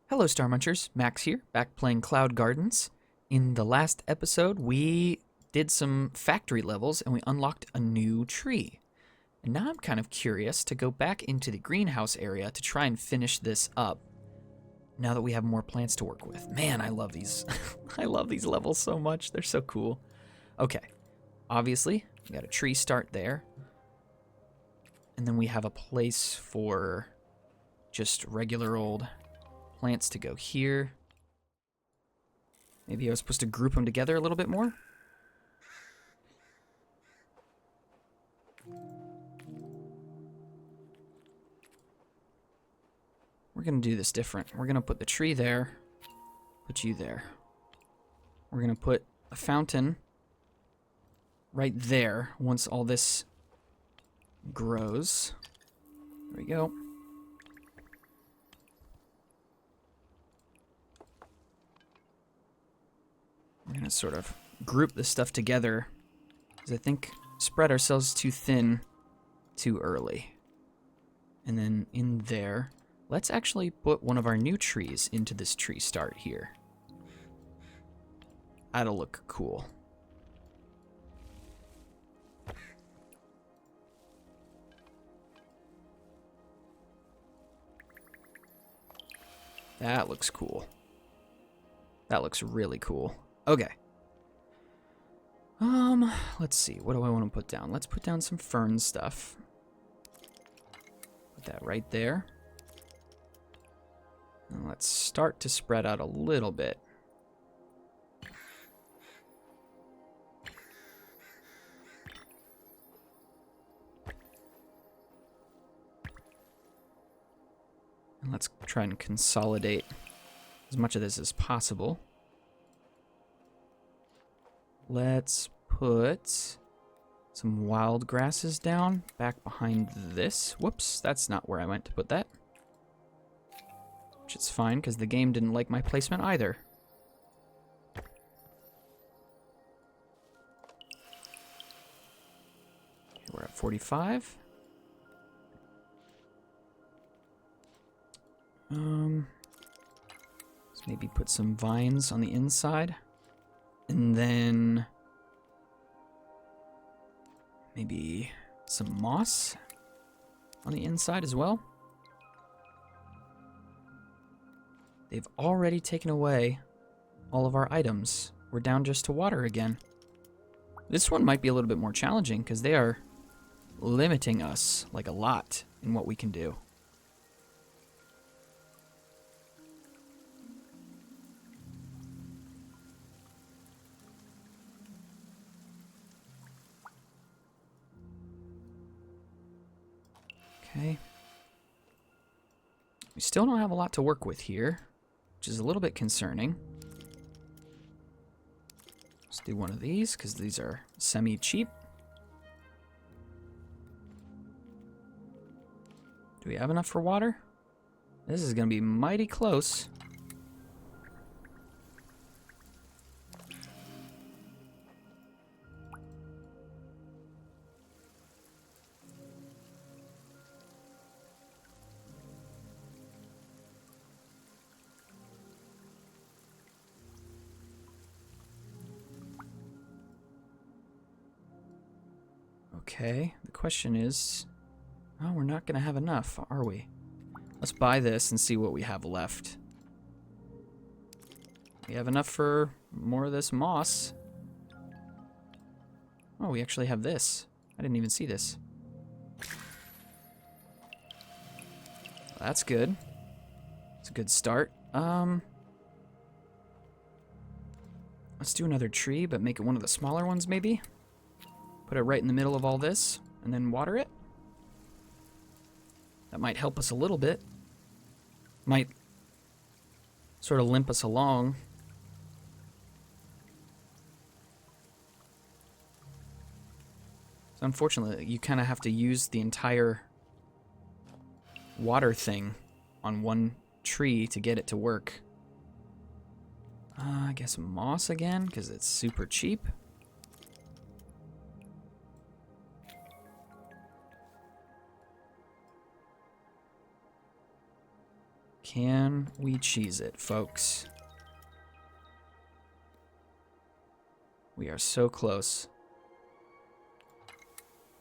Hello, StarMunchers. Max here, back playing Cloud Gardens. In the last episode, we did some factory levels and we unlocked a new tree. And now I'm kind of curious to go back into the greenhouse area to try and finish this up. Now that we have more plants to work with. Man, I love these. I love these levels so much. They're so cool. Okay, obviously, we got a tree start there. And then we have a place for just regular old plants to go here. Maybe I was supposed to group them together a little bit more. We're going to do this different. We're going to put the tree there, put you there. We're going to put a fountain right there once all this grows. There we go. We're going to sort of group this stuff together because I think spread ourselves too thin too early. And then in there, let's actually put one of our new trees into this tree start here. That'll look cool. That looks cool. That looks really cool. Okay. Let's see. What do I want to put down? Let's put down some fern stuff. Put that right there. And let's start to spread out a little bit. And let's try and consolidate as much of this as possible. Let's put some wild grasses down back behind this. Whoops, that's not where I meant to put that. Which is fine, because the game didn't like my placement either. Okay, we're at 45. Let's maybe put some vines on the inside. And then maybe some moss on the inside as well. They've already taken away all of our items. We're down just to water again. This one might be a little bit more challenging because they are limiting us like a lot in what we can do. Okay. We still don't have a lot to work with here, which is a little bit concerning. Let's do one of these, because these are semi-cheap. Do we have enough for water? This is going to be mighty close. Okay, the question is, oh, we're not going to have enough, are we? Let's buy this and see what we have left. We have enough for more of this moss. Oh, we actually have this. I didn't even see this. That's good. It's a good start. Let's do another tree, but make it one of the smaller ones, maybe? Put it right in the middle of all this, and then water it. That might help us a little bit. Might sort of limp us along. So unfortunately, you kind of have to use the entire water thing on one tree to get it to work. I guess moss again, because it's super cheap. Can we cheese it, folks? We are so close.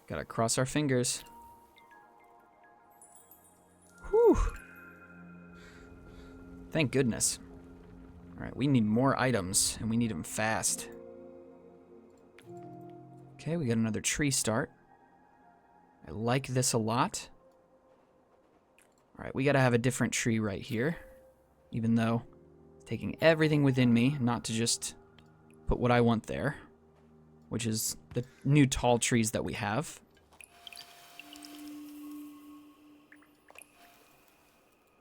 Gotta cross our fingers. Whew. Thank goodness. Alright, we need more items, and we need them fast. Okay, we got another tree start. I like this a lot. Alright, we gotta have a different tree right here. Even though it's taking everything within me not to just put what I want there. Which is the new tall trees that we have.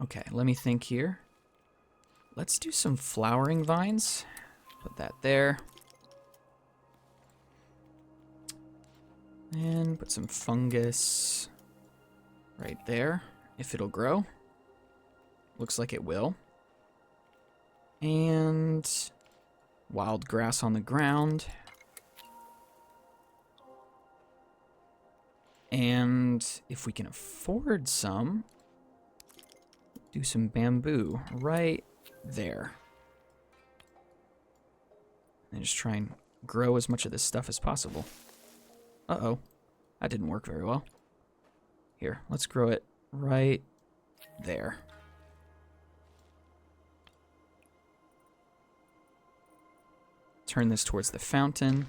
Okay, let me think here. Let's do some flowering vines. Put that there. And put some fungus right there, if it'll grow. Looks like it will. And wild grass on the ground. And if we can afford some, do some bamboo right there. And just try and grow as much of this stuff as possible. Uh-oh. That didn't work very well. Here, let's grow it right there. Turn this towards the fountain.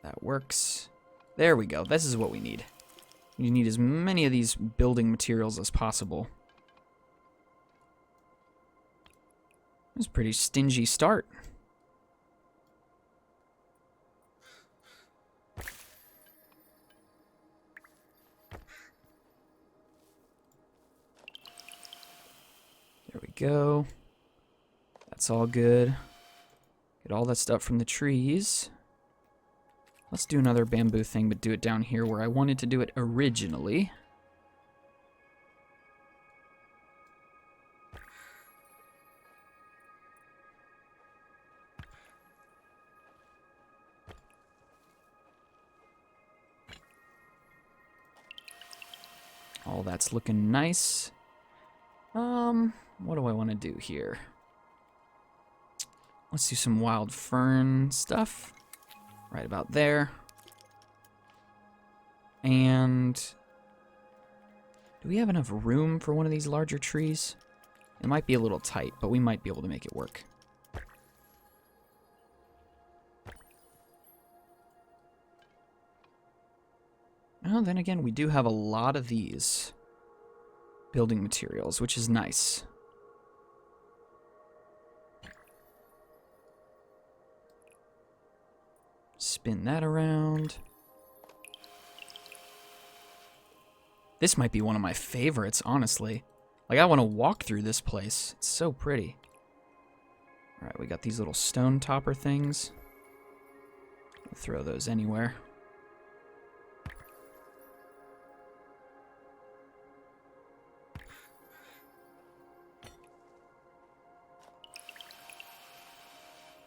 That works. There we go. This is what we need. We need as many of these building materials as possible. It was a pretty stingy start. There we go. That's all good. Get all that stuff from the trees. Let's do another bamboo thing, but do it down here where I wanted to do it originally. All that's looking nice. What do I want to do here? Let's do some wild fern stuff. Right about there. And do we have enough room for one of these larger trees? It might be a little tight, but we might be able to make it work. Well, then again, we do have a lot of these building materials, which is nice. Spin that around. This might be one of my favorites, honestly. Like, I want to walk through this place. It's so pretty. Alright, we got these little stone topper things. We'll throw those anywhere.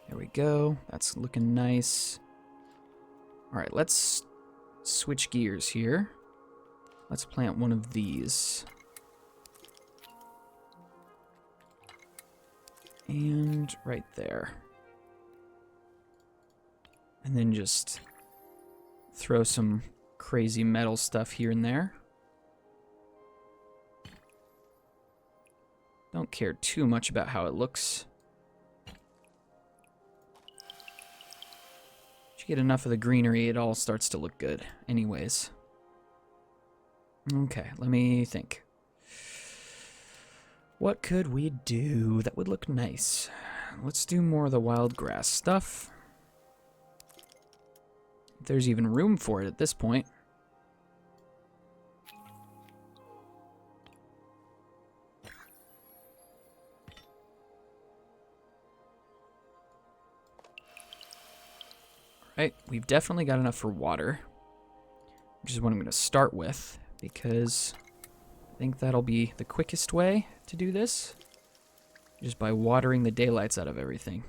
There we go. That's looking nice. Alright, let's switch gears here. Let's plant one of these. And right there. And then just throw some crazy metal stuff here and there. Don't care too much about how it looks. You get enough of the greenery, it all starts to look good anyways. Okay, let me think. What could we do that would look nice? Let's do more of the wild grass stuff. If there's even room for it at this point. Right, we've definitely got enough for water, which is what I'm going to start with, because I think that'll be the quickest way to do this, just by watering the daylights out of everything.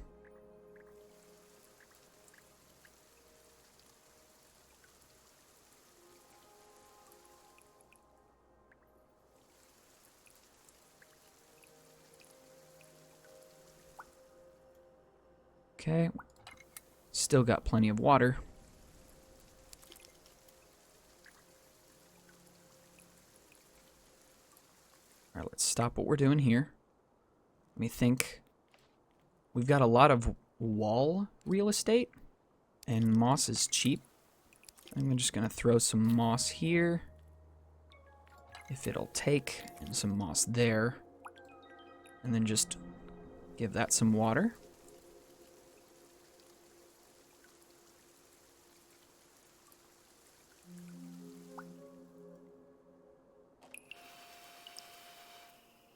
Okay. Still got plenty of water. All right, let's stop what we're doing here. Let me think. We've got a lot of wall real estate, and moss is cheap. I'm just going to throw some moss here, if it'll take, and some moss there. And then just give that some water.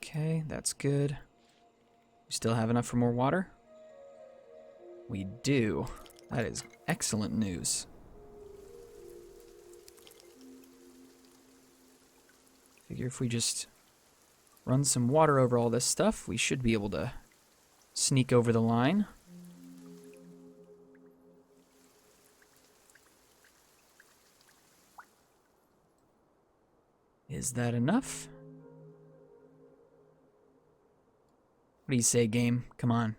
Okay, that's good. We still have enough for more water? We do. That is excellent news. Figure if we just run some water over all this stuff, we should be able to sneak over the line. Is that enough? What do you say, game? Come on.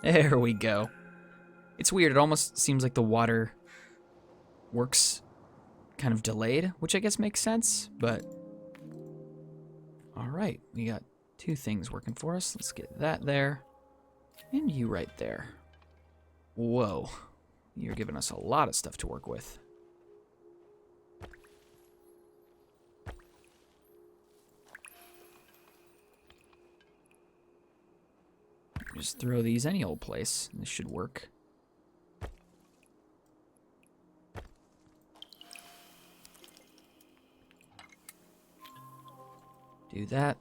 There we go. It's weird. It almost seems like the water works kind of delayed, which I guess makes sense, but... Alright, we got two things working for us. Let's get that there, and you right there. Whoa. You're giving us a lot of stuff to work with. Just throw these any old place. This should work. Do that.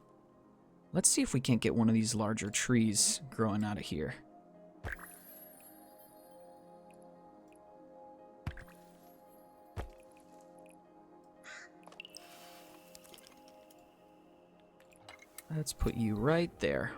Let's see if we can't get one of these larger trees growing out of here. Let's put you right there.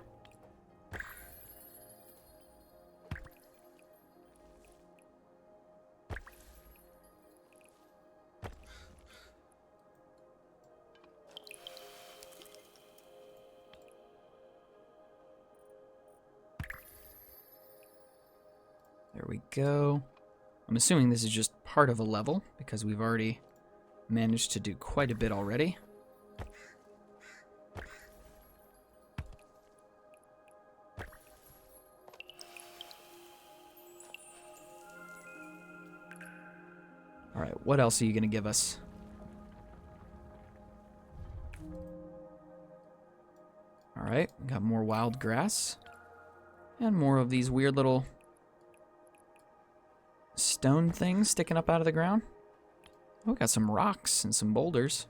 There we go. I'm assuming this is just part of a level, because we've already managed to do quite a bit already. Alright, what else are you going to give us? Alright, got more wild grass. And more of these weird little stone things sticking up out of the ground. Oh, we got some rocks and some boulders.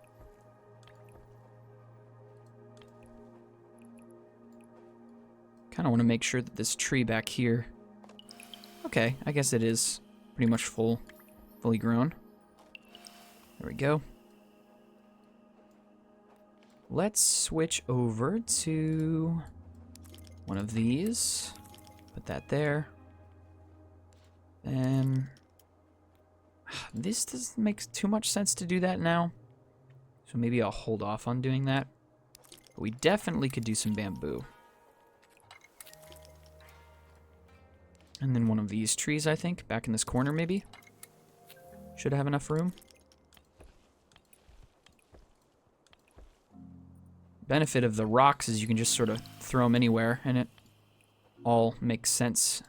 Kind of want to make sure that this tree back here... Okay, I guess it is pretty much fully grown. There we go. Let's switch over to one of these. Put that there. Then this doesn't make too much sense to do that now. So maybe I'll hold off on doing that. But we definitely could do some bamboo. And then one of these trees, I think, back in this corner maybe. Should have enough room. Benefit of the rocks is you can just sort of throw them anywhere and it all makes sense.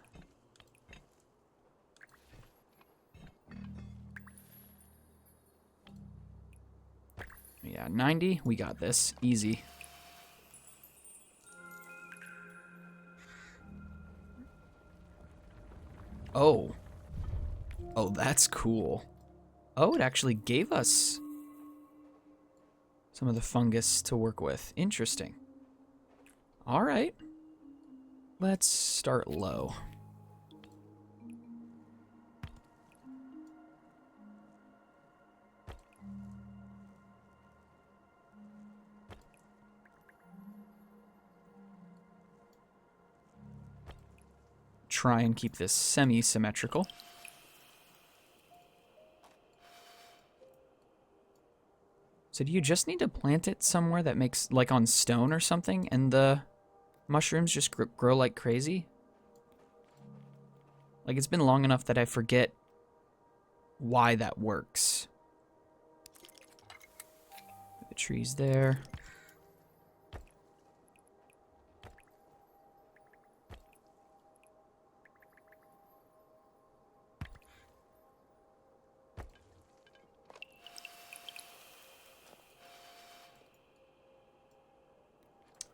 Yeah, 90, we got this. Easy. Oh. Oh, that's cool. Oh, it actually gave us some of the fungus to work with. Interesting. All right. Let's start low. Try and keep this semi-symmetrical. So do you just need to plant it somewhere that makes, like on stone or something, and the mushrooms just grow like crazy? Like, it's been long enough that I forget why that works. The trees there.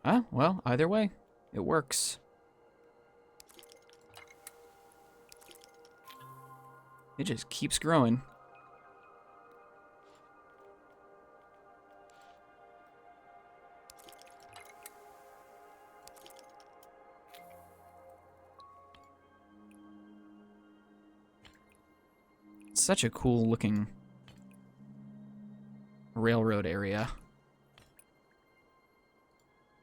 Ah, well, either way, it works. It just keeps growing. It's such a cool looking railroad area.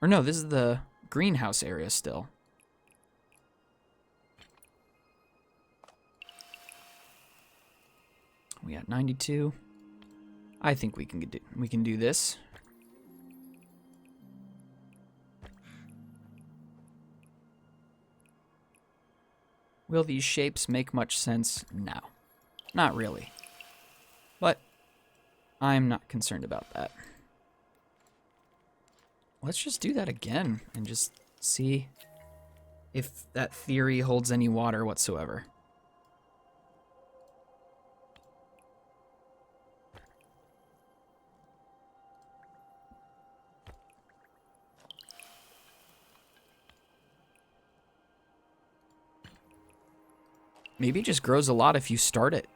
Or no, this is the greenhouse area still. We got 92. I think we can do this. Will these shapes make much sense? No. Not really. But I'm not concerned about that. Let's just do that again and just see if that theory holds any water whatsoever. Maybe it just grows a lot if you start it.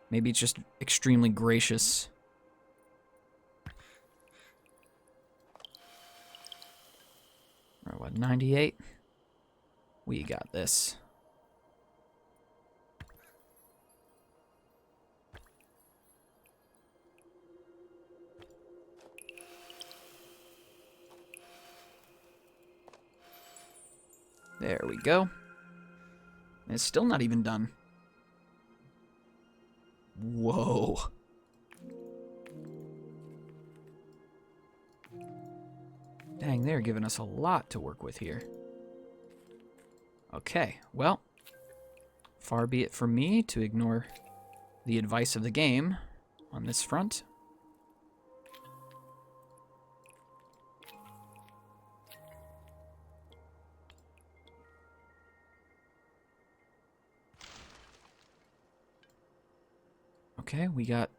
Maybe it's just extremely gracious. Or what, 98? We got this. There we go. And it's still not even done. Whoa. Dang, they're giving us a lot to work with here. Okay, well, far be it from me to ignore the advice of the game on this front. Okay, we got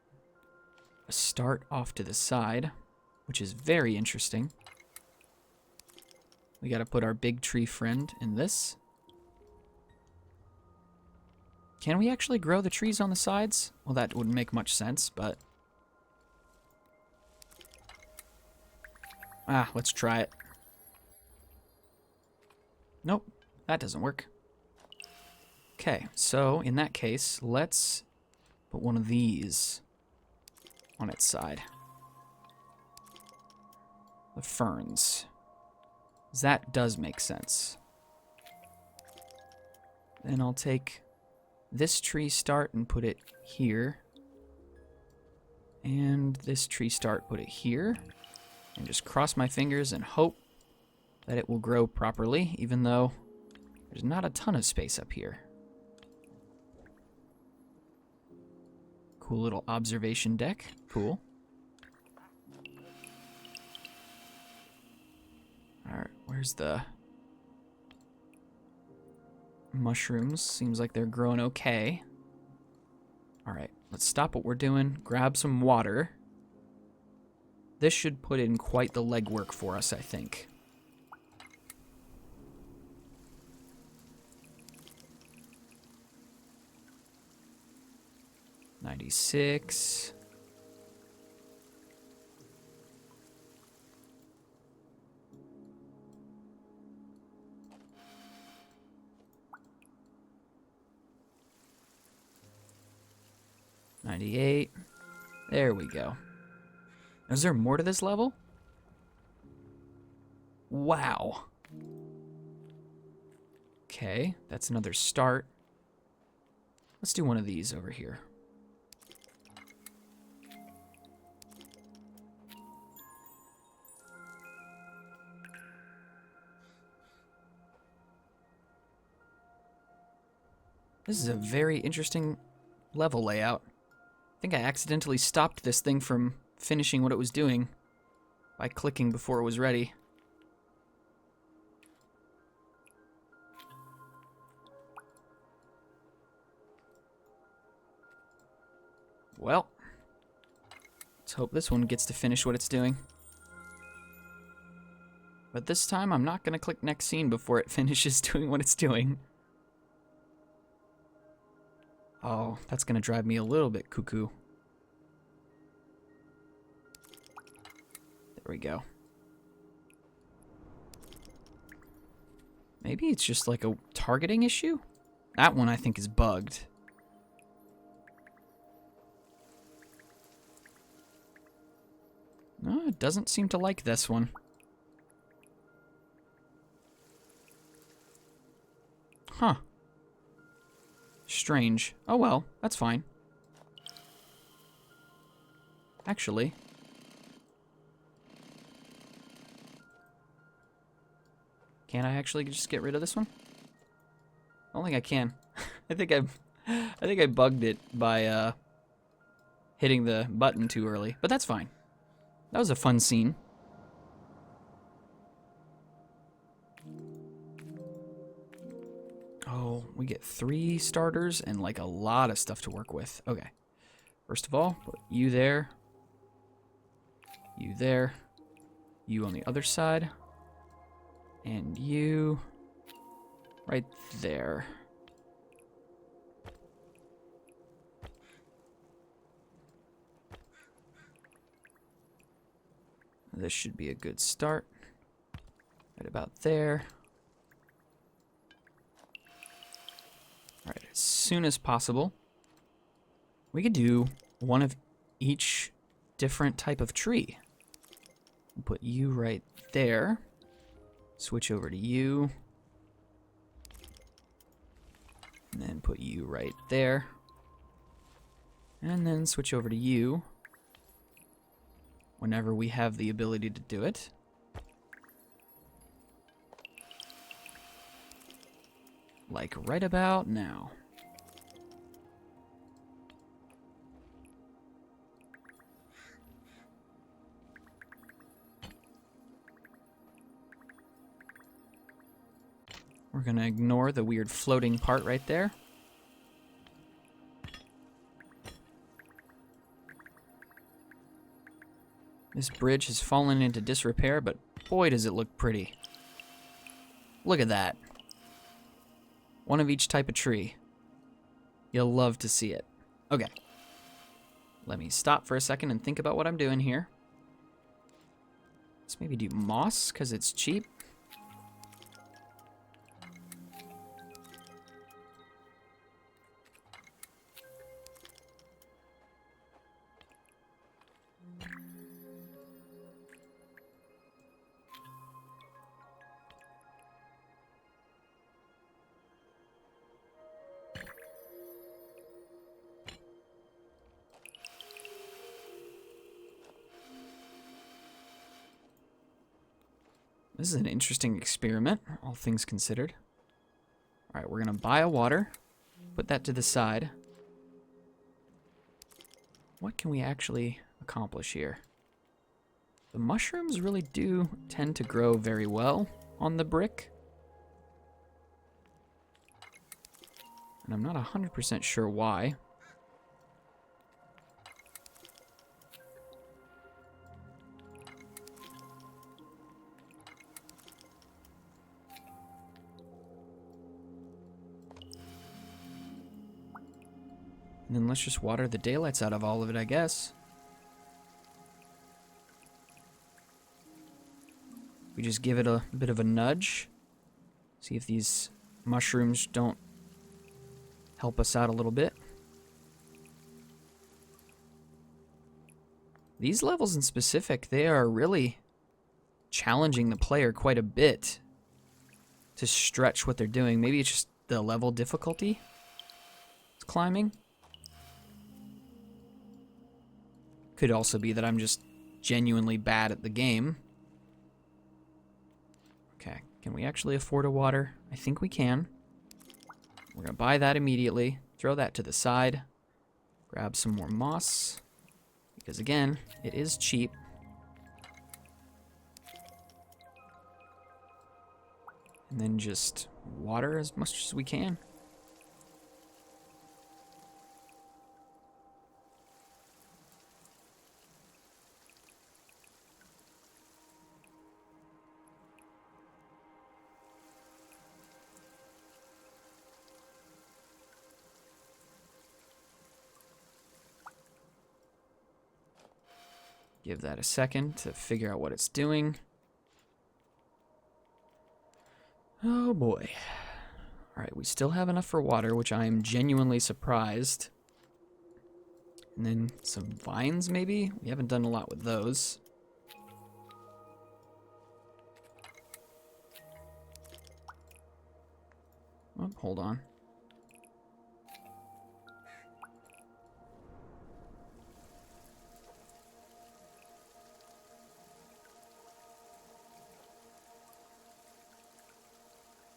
a start off to the side, which is very interesting. We got to put our big tree friend in this. Can we actually grow the trees on the sides? Well, that wouldn't make much sense, but... Ah, let's try it. Nope, that doesn't work. Okay, so in that case, let's put one of these on its side. The ferns. That does make sense. Then I'll take this tree start and put it here. And this tree start, put it here. And just cross my fingers and hope that it will grow properly, even though there's not a ton of space up here. Cool little observation deck. Cool. Alright, where's the mushrooms? Seems like they're growing okay. Alright, let's stop what we're doing, grab some water. This should put in quite the legwork for us, I think. $96. $98. There we go. Is there more to this level? Wow. Okay, that's another start. Let's do one of these over here. This is a very interesting level layout. I think I accidentally stopped this thing from finishing what it was doing by clicking before it was ready. Well, let's hope this one gets to finish what it's doing. But this time, I'm not going to click next scene before it finishes doing what it's doing. Oh, that's going to drive me a little bit cuckoo. There we go. Maybe it's just like a targeting issue? That one I think is bugged. No, it doesn't seem to like this one. Huh. Strange. Oh well, that's fine. Actually. Can I actually just get rid of this one? I don't think I can. I think I bugged it by hitting the button too early, but that's fine. That was a fun scene. Oh, we get 3 starters and like a lot of stuff to work with. Okay. First of all, put you there. You there. You on the other side. And you right there. This should be a good start. Right about there. Alright, as soon as possible, we could do one of each different type of tree. We'll put you right there. Switch over to you. And then put you right there. And then switch over to you whenever we have the ability to do it. Like right about now. We're going to ignore the weird floating part right there. This bridge has fallen into disrepair, but boy does it look pretty. Look at that. One of each type of tree. You'll love to see it. Okay. Let me stop for a second and think about what I'm doing here. Let's maybe do moss, because it's cheap. This is an interesting experiment, all things considered. All right, we're going to buy a water, put that to the side. What can we actually accomplish here? The mushrooms really do tend to grow very well on the brick. And I'm not 100% sure why. And then let's just water the daylights out of all of it, I guess. We just give it a bit of a nudge. See if these mushrooms don't help us out a little bit. These levels in specific, they are really challenging the player quite a bit to stretch what they're doing. Maybe it's just the level difficulty it's climbing. Could also be that I'm just genuinely bad at the game. Okay, can we actually afford a water? I think we can. We're going to buy that immediately. Throw that to the side. Grab some more moss. Because again, it is cheap. And then just water as much as we can. Give that a second to figure out what it's doing. Oh boy. Alright, we still have enough for water, which I am genuinely surprised. And then some vines, maybe? We haven't done a lot with those. Oh, hold on.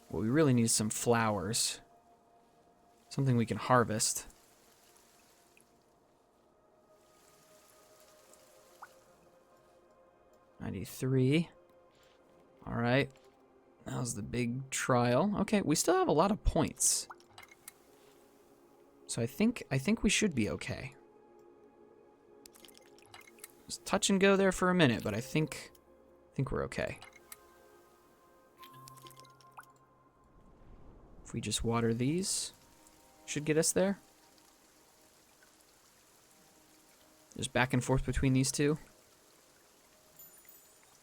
What we really need is some flowers. Something we can harvest. $93. Alright. That was the big trial. Okay, we still have a lot of points. So I think we should be okay. Just touch and go there for a minute, but I think we're okay. If we just water these, should get us there. Just back and forth between these two.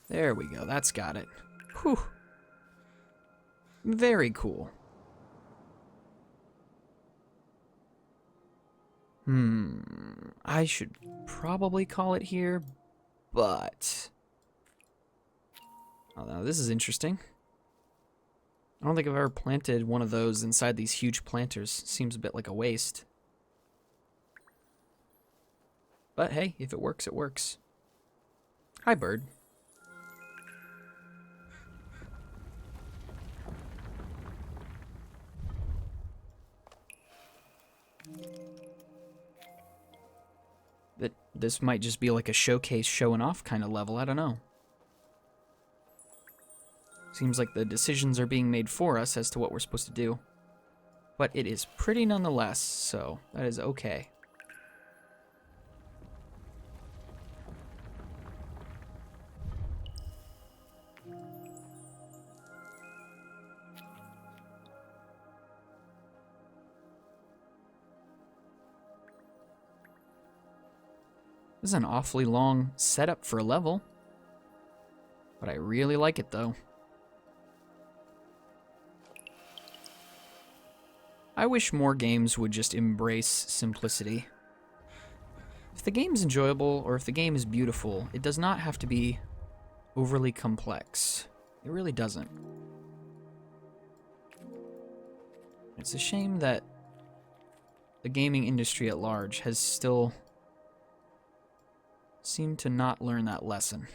There we go, that's got it. Whew. Very cool. I should probably call it here, but... Oh, no, this is interesting. I don't think I've ever planted one of those inside these huge planters. Seems a bit like a waste. But hey, if it works, it works. Hi, bird. This might just be like a showcase showing off kind of level, I don't know. Seems like the decisions are being made for us as to what we're supposed to do. But it is pretty nonetheless, so that is okay. This is an awfully long setup for a level. But I really like it, though. I wish more games would just embrace simplicity. If the game's enjoyable, or if the game is beautiful, it does not have to be overly complex. It really doesn't. It's a shame that the gaming industry at large has still seemed to not learn that lesson.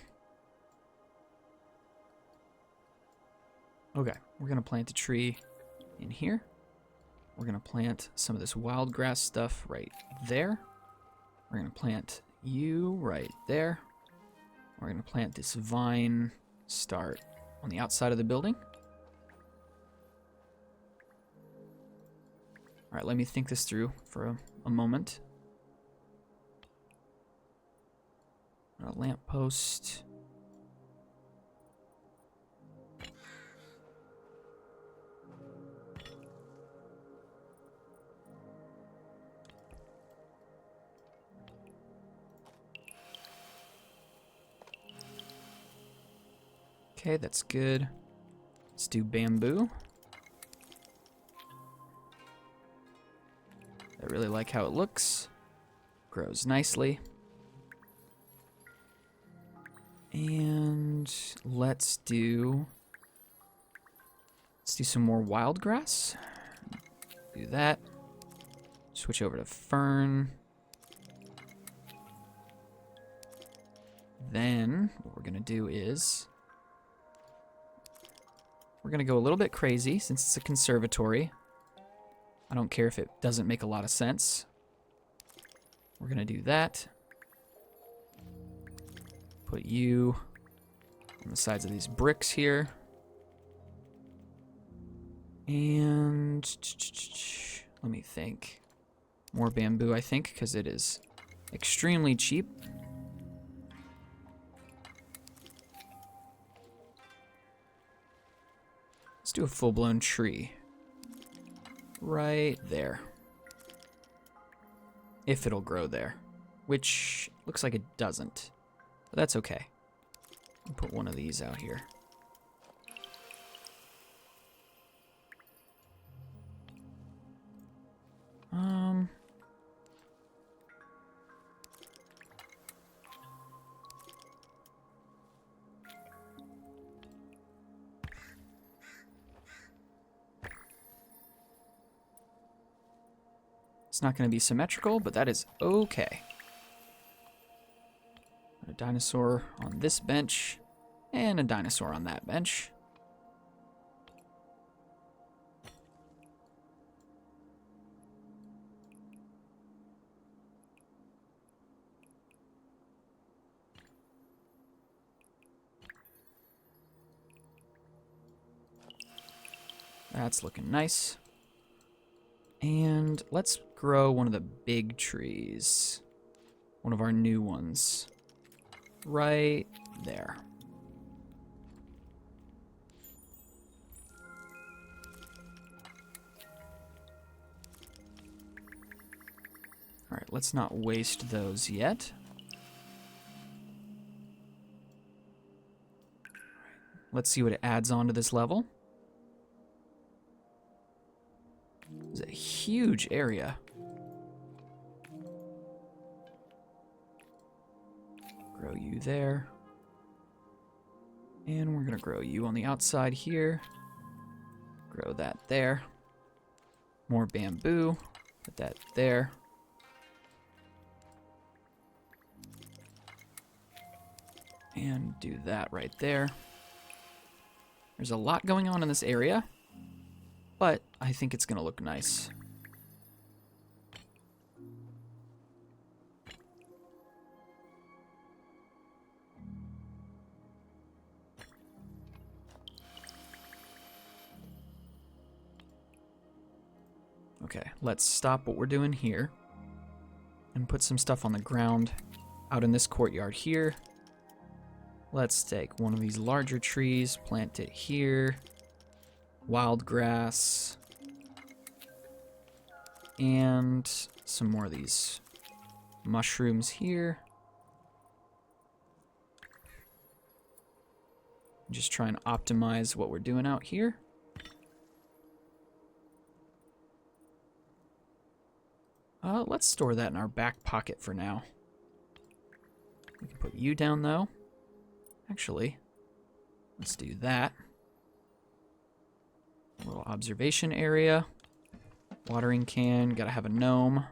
Okay, we're gonna plant a tree in here. We're gonna plant some of this wild grass stuff right there. We're gonna plant you right there. We're gonna plant this vine start on the outside of the building. All right, let me think this through for a moment. A lamppost. Okay, that's good. Let's do bamboo. I really like how it looks. Grows nicely. And let's do some more wild grass. Do that. Switch over to fern. Then what we're gonna do is we're gonna go a little bit crazy since it's a conservatory. I don't care if it doesn't make a lot of sense. We're going to do that. Put you on the sides of these bricks here. And let me think. More bamboo, I think, because it is extremely cheap. Let's do a full-blown tree. Right there. If it'll grow there. Which looks like it doesn't. But that's okay. I'll put one of these out here. It's not going to be symmetrical, but that is okay. A dinosaur on this bench, and a dinosaur on that bench. That's looking nice. And let's grow one of the big trees. One of our new ones. Right there. Alright, let's not waste those yet. Let's see what it adds on to this level. It's a huge area. Grow you there. And we're going to grow you on the outside here. Grow that there. More bamboo. Put that there. And do that right there. There's a lot going on in this area, but I think it's going to look nice. Okay, let's stop what we're doing here and put some stuff on the ground out in this courtyard here. Let's take one of these larger trees, plant it here. Wild grass. And some more of these mushrooms here. Just try and optimize what we're doing out here. Let's store that in our back pocket for now. We can put you down though. Actually, let's do that. A little observation area. Watering can, gotta have a gnome.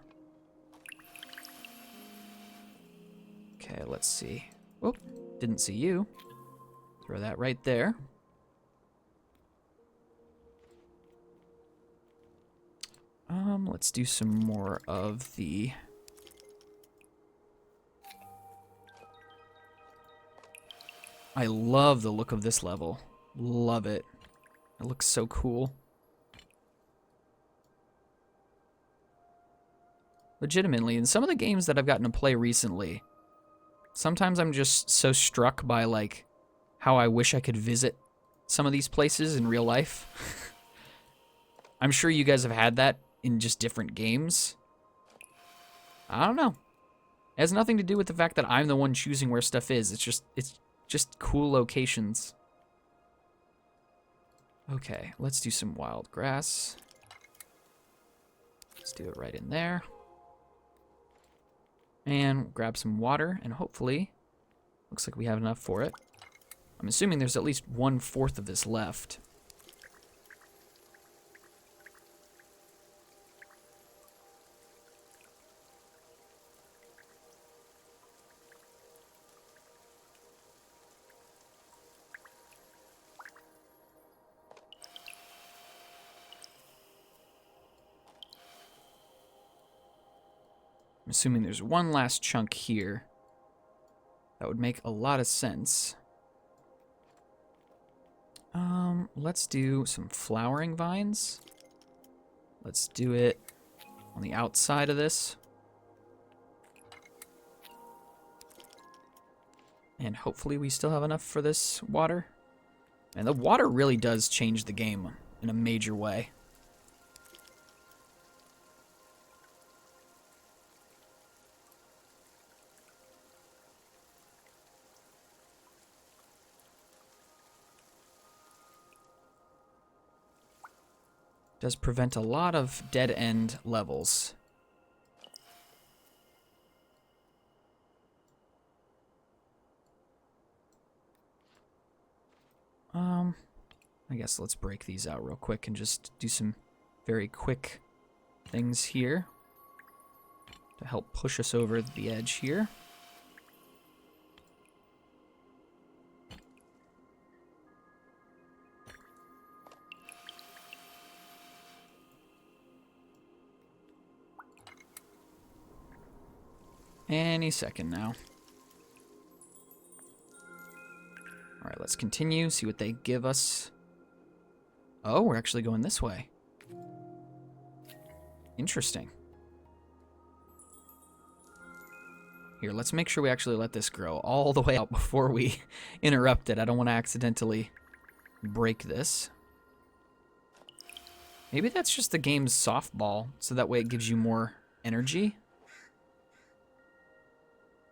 Okay, let's see. Oh, didn't see you. Throw that right there. Let's do some more of the... I love the look of this level. Love it. It looks so cool. Legitimately, in some of the games that I've gotten to play recently, sometimes I'm just so struck by, like, how I wish I could visit some of these places in real life. I'm sure you guys have had that in just different games. I don't know. It has nothing to do with the fact that I'm the one choosing where stuff is. It's just cool locations. Okay, let's do some wild grass. Let's do it right in there. And grab some water, and hopefully, looks like we have enough for it. I'm assuming there's at least 1/4 of this left. I'm assuming there's one last chunk here. That would make a lot of sense. Let's do some flowering vines. Let's do it on the outside of this. And hopefully we still have enough for this water. And the water really does change the game in a major way. Does prevent a lot of dead-end levels. I guess let's break these out real quick and just do some very quick things here to help push us over the edge here. Any second now. Alright, let's continue, see what they give us. Oh, we're actually going this way. Interesting. Here, let's make sure we actually let this grow all the way out before we interrupt it. I don't want to accidentally break this. Maybe that's just the game's softball, so that way it gives you more energy.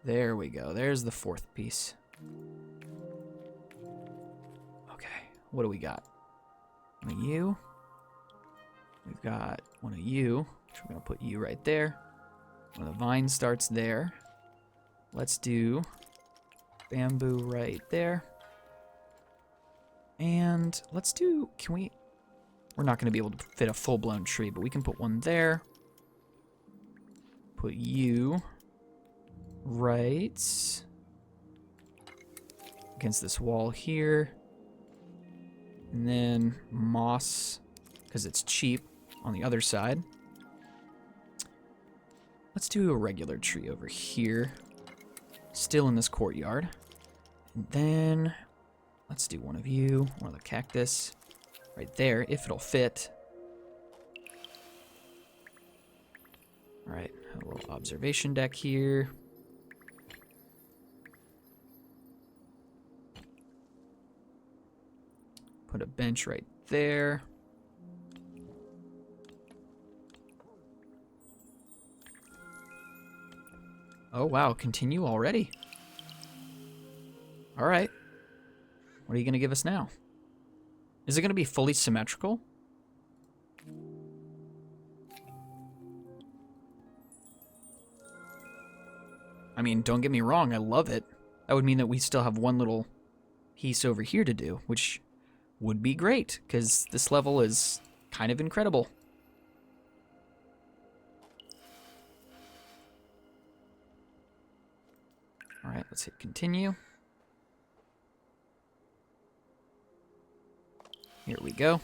There we go. There's the fourth piece. Okay, what do we got? One of you. We've got one of you, which we're going to put you right there. One of the vine starts there. Let's do bamboo right there. And let's do, we're not going to be able to fit a full-blown tree, but we can put one there. Put you right against this wall here. And then moss, because it's cheap, on the other side. Let's do a regular tree over here, still in this courtyard. And then let's do one of you, one of the cactus, right there, if it'll fit. Alright, a little observation deck here. Put a bench right there. Oh, wow. Continue already. All right. What are you going to give us now? Is it going to be fully symmetrical? I mean, don't get me wrong. I love it. That would mean that we still have one little piece over here to do, which would be great, because this level is kind of incredible. Alright, let's hit continue. Here we go.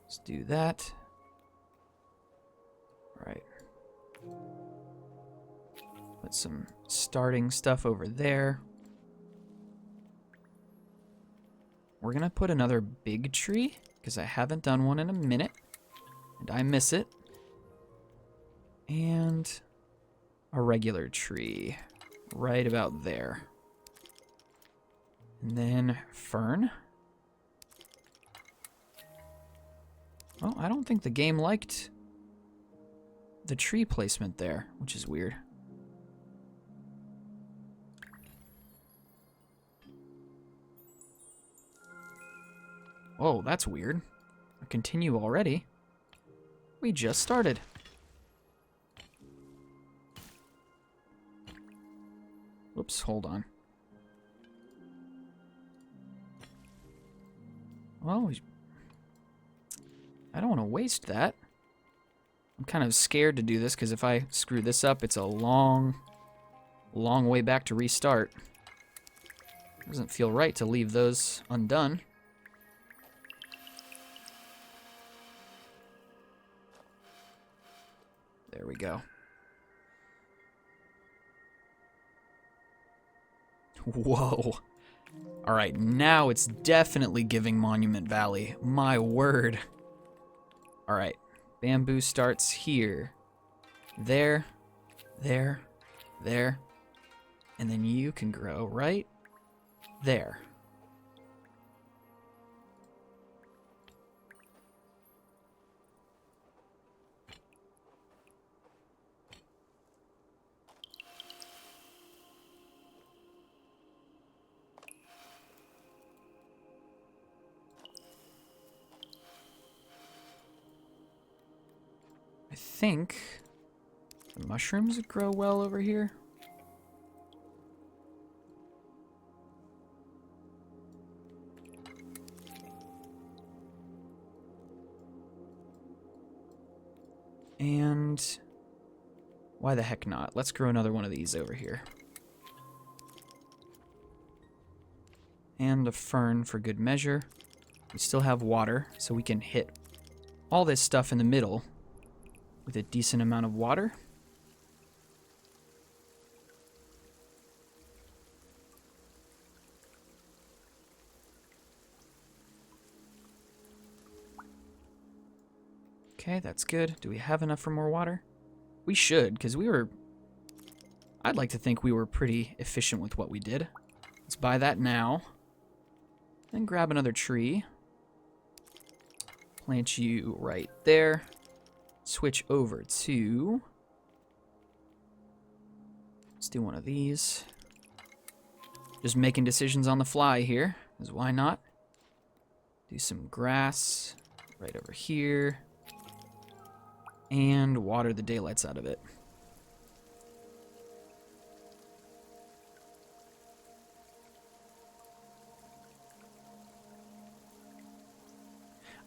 Let's do that. Alright. Put some starting stuff over there. We're gonna put another big tree, because I haven't done one in a minute, and I miss it. And a regular tree, right about there. And then fern. Well, I don't think the game liked the tree placement there, which is weird. Whoa, that's weird. Continue already. We just started. Whoops, hold on. Well, I don't want to waste that. I'm kind of scared to do this, because if I screw this up, it's a long way back to restart. Doesn't feel right to leave those undone. There we go. Whoa. All right, now it's definitely giving Monument Valley. My word. All right, bamboo starts here. There, there, there. And then you can grow right there. I think the mushrooms grow well over here. And why the heck not? Let's grow another one of these over here. And a fern for good measure. We still have water, so we can hit all this stuff in the middle with a decent amount of water. Okay, that's good. Do we have enough for more water? We should, because I'd like to think we were pretty efficient with what we did. Let's buy that now. Then grab another tree. Plant you right there. Switch over to... Let's do one of these. Just making decisions on the fly here, because why not? Do some grass right over here. And water the daylights out of it.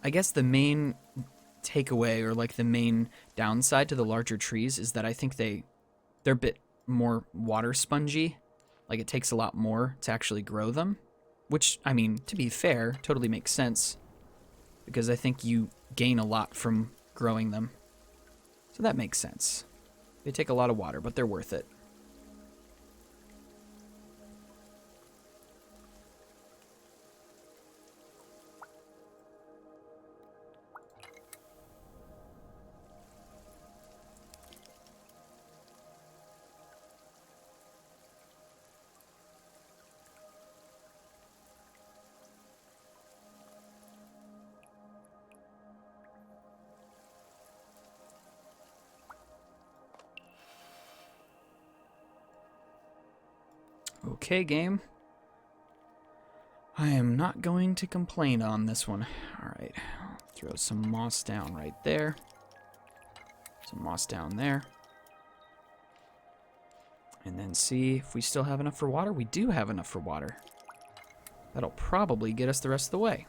I guess the main takeaway, or like the main downside to the larger trees, is that I think they're a bit more water spongy. Like it takes a lot more to actually grow them. Which, I mean, to be fair, totally makes sense. Because I think you gain a lot from growing them. So that makes sense. They take a lot of water, but they're worth it. Okay, game. I am not going to complain on this one. Alright, throw some moss down right there. Some moss down there. And then see if we still have enough for water. We do have enough for water. That'll probably get us the rest of the way.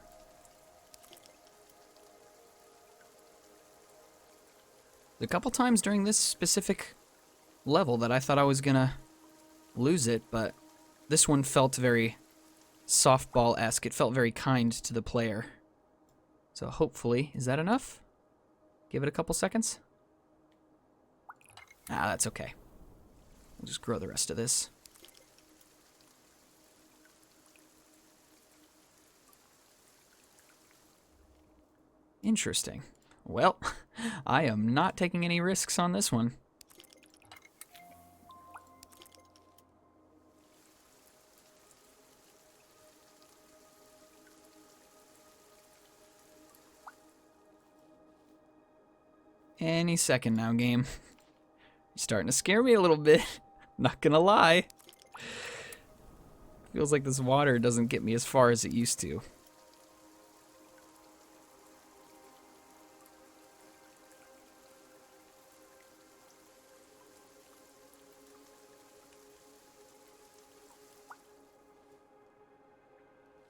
A couple times during this specific level that I thought I was gonna lose it, but this one felt very softball-esque. It felt very kind to the player. So hopefully, is that enough? Give it a couple seconds. Ah, that's okay. We'll just grow the rest of this. Interesting. Well, I am not taking any risks on this one. Any second now, game. You're starting to scare me a little bit. Not gonna lie. Feels like this water doesn't get me as far as it used to.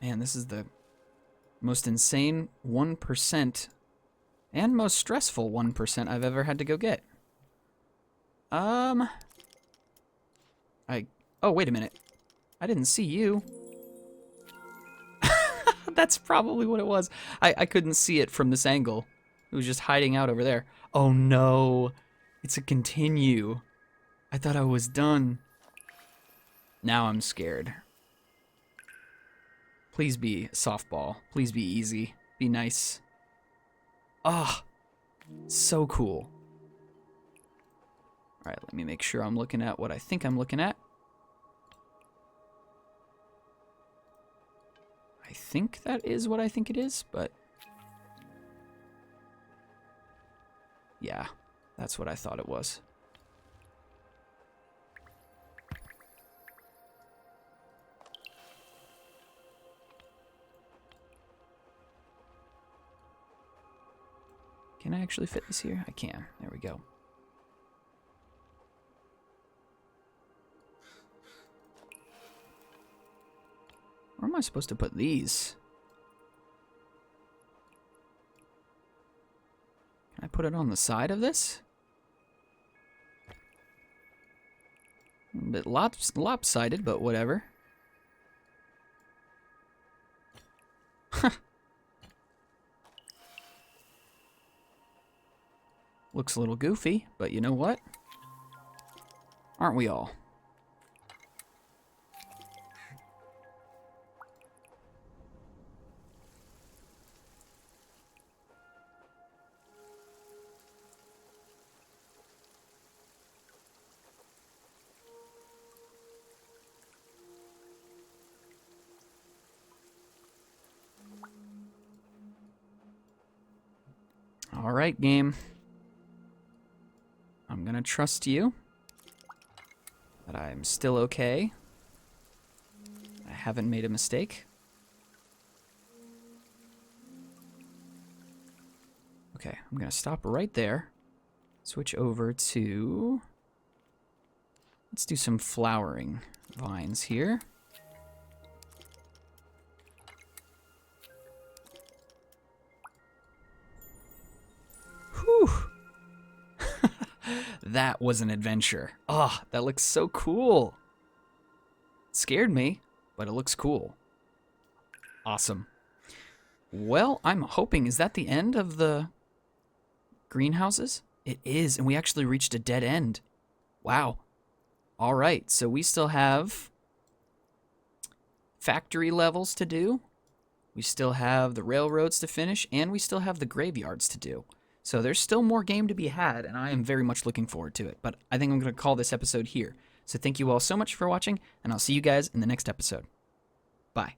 Man, this is the most insane 1% and most stressful 1% I've ever had to go get. Oh, wait a minute. I didn't see you. That's probably what it was. I couldn't see it from this angle. It was just hiding out over there. Oh no. It's a continue. I thought I was done. Now I'm scared. Please be softball. Please be easy. Be nice. Ah, so cool. All right, let me make sure I'm looking at what I think I'm looking at. I think that is what I think it is, but yeah, that's what I thought it was. Can I actually fit this here? I can. There we go. Where am I supposed to put these? Can I put it on the side of this? A bit lopsided, but whatever. Looks a little goofy, but you know what? Aren't we all? All right, game. I'm gonna trust you that I'm still okay. I haven't made a mistake. Okay, I'm gonna stop right there. Switch over to... Let's do some flowering vines here. Whew! That was an adventure. Oh, that looks so cool. It scared me, but it looks cool. Awesome. Well, I'm hoping, is that the end of the greenhouses? It is, and we actually reached a dead end. Wow. All right, so we still have factory levels to do. We still have the railroads to finish, and we still have the graveyards to do. So there's still more game to be had, and I am very much looking forward to it. But I think I'm going to call this episode here. So thank you all so much for watching, and I'll see you guys in the next episode. Bye.